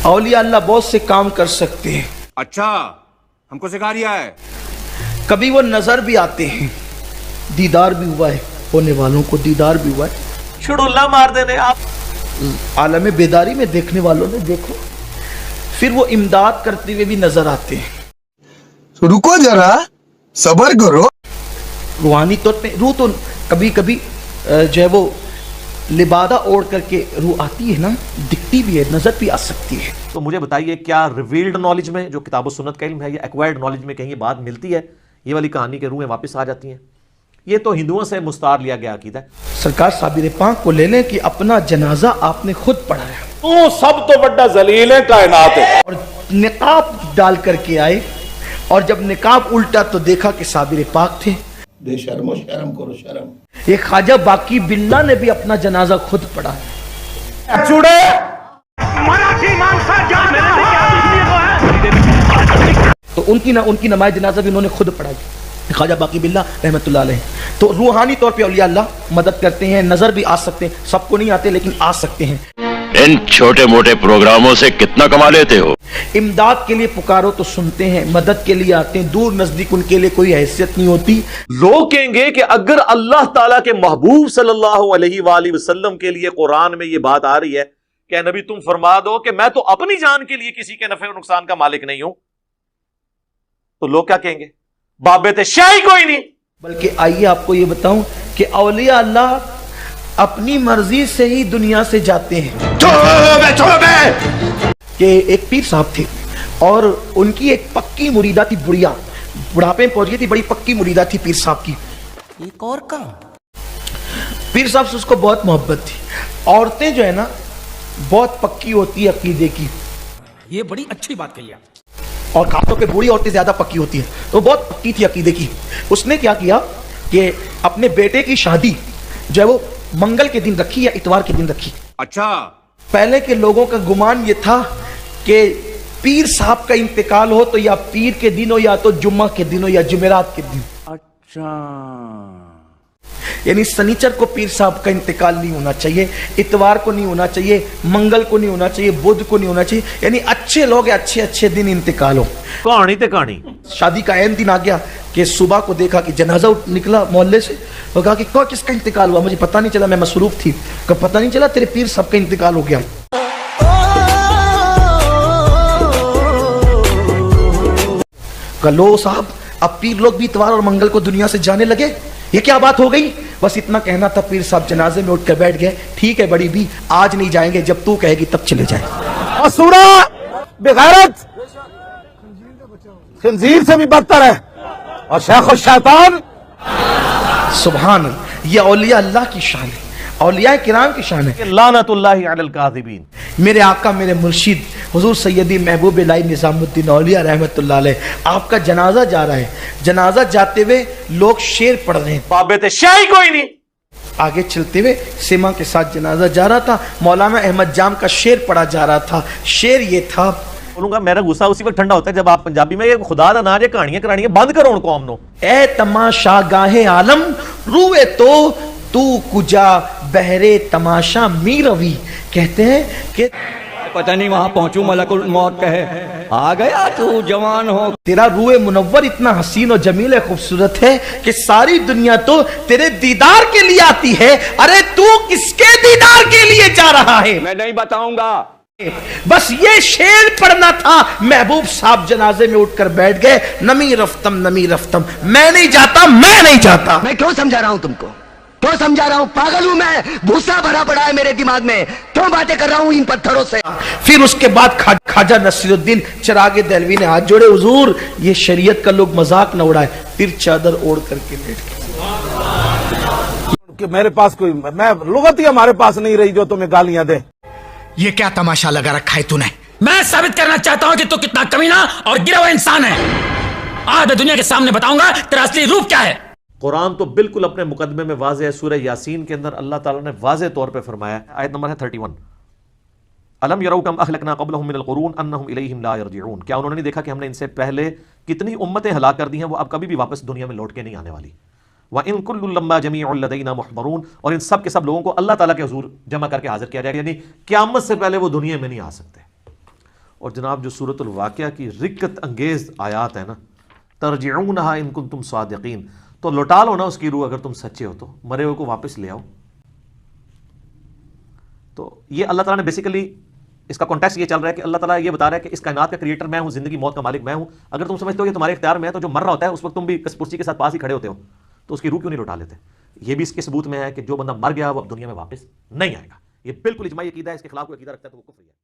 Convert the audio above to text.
औलिया अल्लाह बहुत से काम कर सकते हैं। अच्छा, हमको सिखा रिया है। कभी वो नजर भी आते हैं, दीदार भी हुआ है, होने वालों को दीदार भी हुआ है। छुड़ुल्ला मार देने आप आलम बेदारी में देखने वालों ने देखो, फिर वो इमदाद करते हुए भी नजर आते हैं। रुको जरा, सब्र करो। रूहानी तौर पे रूह तो कभी कभी जो है वो लिबादा ओढ़ करके रूह आती है ना, दिखती भी है, नजर भी आ सकती है। तो मुझे बताइए, क्या रिवील्ड नॉलेज में जो किताब सुन्नत का इल्म है या एक्वायर्ड नॉलेज में कहीं ये बात मिलती है, ये वाली कहानी के रूहें वापस आ जाती हैं? ये तो हिंदुओं से मुस्तार लिया गया अकीदा है। सरकार साबिर पाक को ले लें कि अपना जनाजा आपने खुद पढ़ाया तू सब तो बड़ा जलील है कायनात है। और निकाब डाल करके आए, और जब निकाब उल्टा तो देखा कि साबिर पाक थे। बेशर्मो शर्म करो शर्म। ये ख्वाजा बाकी बिल्ला ने भी अपना जनाजा खुद पढ़ा। चूड़े तो उनकी नमाज जनाजा भी उन्होंने खुद पढ़ाई, ख्वाजा बाकी बिल्ला रहमतुल्लाह अलैह। तो रूहानी तौर पे औलिया अल्लाह मदद करते हैं, नजर भी आ सकते हैं, सबको नहीं आते लेकिन आ सकते हैं। इन छोटे मोटे प्रोग्रामों से कितना कमा लेते हो? इमदाद के लिए पुकारो तो सुनते हैं, मदद के लिए आते हैं, दूर नजदीक उनके लिए कोई हैसियत नहीं होती। लोग कहेंगे कि अगर अल्लाह ताला के महबूब सल्लल्लाहु अलैहि वसल्लम के लिए कुरान में ये बात आ रही है कि नबी तुम फरमा दो कि मैं तो अपनी जान के लिए किसी के नफे और नुकसान का मालिक नहीं हूं, तो लोग क्या कहेंगे? बाबे ते शाही कोई नहीं। बल्कि आइए आपको ये बताऊं कि औलिया अल्लाह अपनी मर्जी से ही दुनिया से जाते हैं। कि एक पीर साहब थे और उनकी एक पक्की मुरीदा थी, बुढ़िया बुढ़ापे में पहुंच गई थी, बड़ी पक्की मुरीदा थी पीर साहब की। एक और काम, पीर साहब से उसको बहुत मोहब्बत थी। औरतें जो है ना बहुत पक्की होती है अकीदे की, ये बड़ी अच्छी बात कही आप। और खासतौर पे बूढ़ी औरतें ज्यादा पक्की होती है, तो बहुत पक्की थी अकीदे की। उसने क्या किया कि अपने बेटे की शादी जो है वो मंगल के दिन रखी या इतवार के दिन रखी। अच्छा, पहले के लोगों का गुमान ये था कि पीर साहब का इंतकाल हो तो या पीर के दिन हो या तो जुम्मा के दिन हो या जुमेरात के दिन। अच्छा, यानी सनीचर को पीर साहब का इंतकाल नहीं होना चाहिए, इतवार को नहीं होना चाहिए, मंगल को नहीं होना चाहिए, बुध को नहीं होना चाहिए, यानी अच्छे लोग अच्छे अच्छे दिन इंतकाल हो। कहानी ते कहानी। शादी का ऐन दिन आ गया कि सुबह को देखा कि जनाजा निकला मोहल्ले से, वो कहा कि कौन किसका इंतकाल हुआ, मुझे पता नहीं चला, मैं मसरूफ थी। कब पता नहीं चला, तेरे पीर साहब का इंतकाल हो गया। लो साहब, अब पीर लोग भी इतवार और मंगल को दुनिया से जाने लगे, ये क्या बात हो गई? बस इतना कहना था। पीर साहब जनाजे में उठकर बैठ गए, ठीक है बड़ी भी, आज नहीं जाएंगे, जब तू कहेगी तब चले जाएंगे। असुरा बेगैरत खंजीर से भी बदतर है, और शेख शैतान। सुभान अल्लाह, ये औलिया अल्लाह की शान है, औलिया किराम की शान है। लानतुल्लाहि अलल काज़िबीन। मेरे आका मेरे मुर्शिद हुजूर सैयदी महबूब इलाही निजामुद्दीन औलिया रहमतुल्लाह अलैह, आपका जनाजा जा रहा है। जनाजा जाते हुए लोग शेर पढ़ रहे हैं, बाबे ते शाही कोई नहीं। आगे चलते हुए सिमा के साथ जनाजा जा रहा था, मौलाना अहमद जाम का शेर पढ़ा जा रहा था। शेर ये था, बोलूंगा मेरा गुस्सा उसी वक्त ठंडा होता है जब आप पंजाबी में ये खुदा दा नाम, ये कहानियां करानियां बंद करो उन कौम नो। ए तमाशा गाहे आलम रूए तो तू कुजा बहरे तमाशा मीरवी। कहते हैं कि पता नहीं वहां पहुंचू मलकुल मौत कहे आ गया तू जवान हो। तेरा रूए मुनव्वर इतना हसीन और जमील खूबसूरत है कि सारी दुनिया तो तेरे दीदार के लिए आती है। अरे तू किसके दीदार के लिए जा रहा है? मैं नहीं बताऊंगा। बस ये शेर पढ़ना था। महबूब साहब जनाजे में उठकर बैठ गए, नमी रफ्तम, मैं नहीं जाता, मैं नहीं जाता। मैं क्यों समझा रहा हूँ तुमको, क्यों समझा रहा हूँ? पागल हूँ मैं, भूसा भरा पड़ा है मेरे दिमाग में, क्यों बातें कर रहा हूँ इन पत्थरों से? फिर उसके बाद ख्वाजा नसीरुद्दीन चिरागे देहलवी ने हाथ जोड़े, हुजूर ये शरीयत का लोग मजाक न उड़ाए। फिर चादर ओढ़ करके लेट गए। कि मेरे पास कोई, मैं लुगत ही हमारे पास नहीं रही जो तुम्हें गालियां दे। ये क्या तमाशा लगा रखा है तूने? मैं साबित करना चाहता हूं कि तू कितना कमीना और गिरा हुआ इंसान है। आज मैं दुनिया के सामने बताऊंगा तेरा असली रूप क्या है। कुरान तो बिल्कुल अपने मुकदमे में वाज़ेह है। सूरह यासीन के अंदर अल्लाह ताला ने वाज़ेह तौर पे फरमाया, आयत नंबर है 31, अलम यरौ कम अहलकना क़ब्लहुम मिनल क़ुरून अन्नहुम इलैहिम ला यरजिऊन। क्या उन्होंने नहीं देखा कि हमने इनसे पहले कितनी उम्मतें हलाक कर दी हैं, वो अब कभी भी वापस दुनिया में लौट के नहीं आने वाली। व इन कुल्लु लम्मा जमीउन लदैना मुहदरून, और इन सब के सब लोगों को अल्लाह ताला के हुजूर जमा करके हाजिर किया जाएगा, यानी क़यामत से पहले वो दुनिया में नहीं आ सकते। اور جناب جو سورۃ الواقعہ کی رکت انگیز آیات ہیں نا، ترجعونها ان کنتم صادقین، تو لوٹا لو نا اس کی روح اگر تم سچے ہو تو، مرے ہوئے کو واپس لے آؤ۔ تو یہ اللہ تعالیٰ نے بیسیکلی اس کا کانٹیکسٹ یہ چل رہا ہے کہ اللہ تعالیٰ یہ بتا رہا ہے کہ اس کائنات کا کریٹر میں ہوں، زندگی موت کا مالک میں ہوں۔ اگر تم سمجھتے ہو کہ تمہارے اختیار میں ہے تو جو مر رہا ہوتا ہے اس وقت تم بھی کرسی کے ساتھ پاس ہی کھڑے ہوتے ہو، تو اس کی روح کیوں نہیں لوٹا لیتے؟ یہ بھی اس کے ثبوت میں ہے کہ جو بندہ مر گیا وہ اب دنیا میں واپس نہیں آئے گا۔ یہ بالکل اجماعی عقیدہ ہے، اس کے خلاف کوئی عقیدہ رکھتا ہے تو وہ کفر ہے۔